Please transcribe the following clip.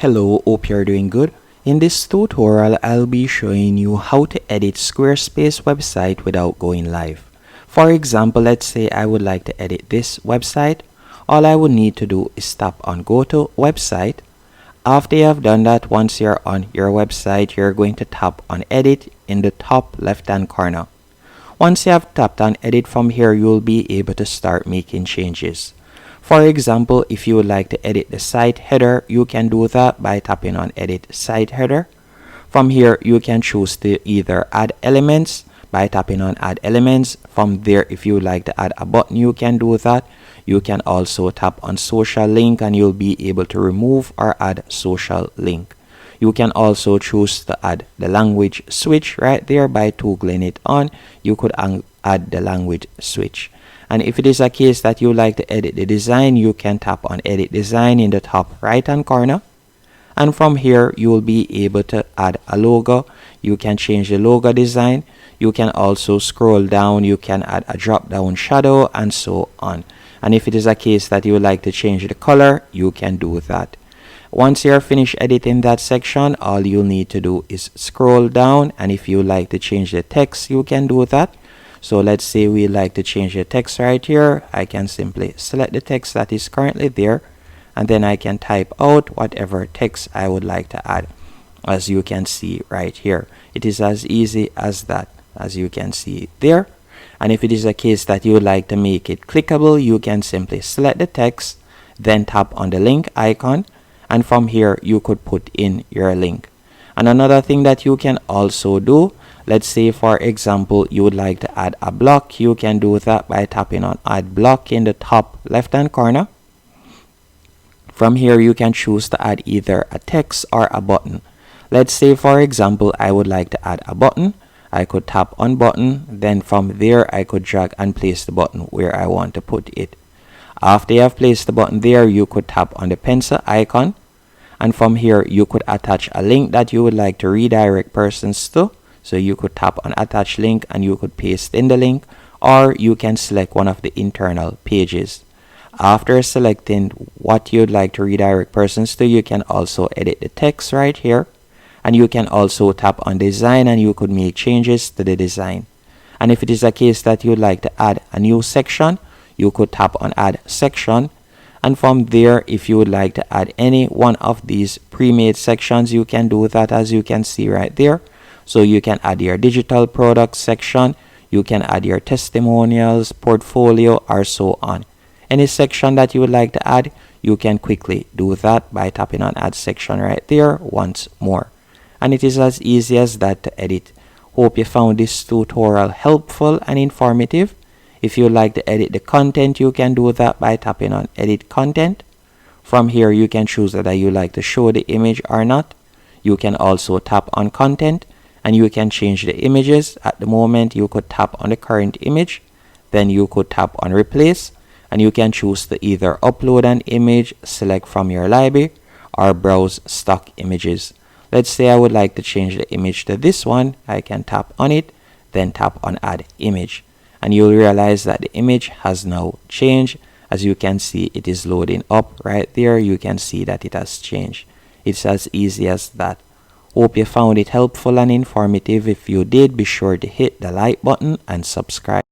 Hello, hope you're doing good. In this tutorial, I'll be showing you how to edit Squarespace website without going live. For example, let's say I would like to edit this website. All I would need to do is tap on go to website. After you have done that, once you're on your website, you're going to tap on edit in the top left hand corner. Once you have tapped on edit, from here you'll be able to start making changes. For example, if you would like to edit the site header, you can do that by tapping on edit site header. From here you can choose to either add elements by tapping on add elements. From there, if you would like to add a button, you can do that. You can also tap on social link and you'll be able to remove or add social link. You can also choose to add the language switch right there by toggling it on. You could add the language switch. And if it is a case that you like to edit the design, you can tap on edit design in the top right hand corner. And from here you will be able to add a logo. You can change the logo design. You can also scroll down. You can add a drop down shadow and so on. And if it is a case that you would like to change the color, you can do that. Once you're finished editing that section, all you'll need to do is scroll down, and if you like to change the text, you can do that. So let's say we like to change the text right here. I can simply select the text that is currently there, and then I can type out whatever text I would like to add. As you can see right here, it is as easy as that, as you can see there. And if it is a case that you would like to make it clickable, you can simply select the text, then tap on the link icon, and from here you could put in your link. And another thing that you can also do, let's say for example you would like to add a block, you can do that by tapping on add block in the top left hand corner. From here you can choose to add either a text or a button. Let's say for example I would like to add a button. I could tap on button, then from there I could drag and place the button where I want to put it. After you have placed the button there, you could tap on the pencil icon, and from here you could attach a link that you would like to redirect persons to. So you could tap on attach link and you could paste in the link, or you can select one of the internal pages. After selecting what you'd like to redirect persons to, you can also edit the text right here, and you can also tap on design and you could make changes to the design. And if it is a case that you'd like to add a new section, you could tap on add section, and from there if you would like to add any one of these pre-made sections, you can do that, as you can see right there. So you can add your digital products section, you can add your testimonials, portfolio, or so on. Any section that you would like to add, you can quickly do that by tapping on add section right there once more. And it is as easy as that to edit. Hope you found this tutorial helpful and informative. If you like to edit the content, you can do that by tapping on edit content. From here you can choose whether you like to show the image or not. You can also tap on content and you can change the images. At the moment you could tap on the current image, then you could tap on replace, and you can choose to either upload an image, select from your library, or browse stock images. Let's say I would like to change the image to this one. I can tap on it, then tap on add image, and you'll realize that the image has now changed. As you can see, it is loading up right there. You can see that it has changed. It's as easy as that. Hope you found it helpful and informative. If you did, be sure to hit the like button and subscribe.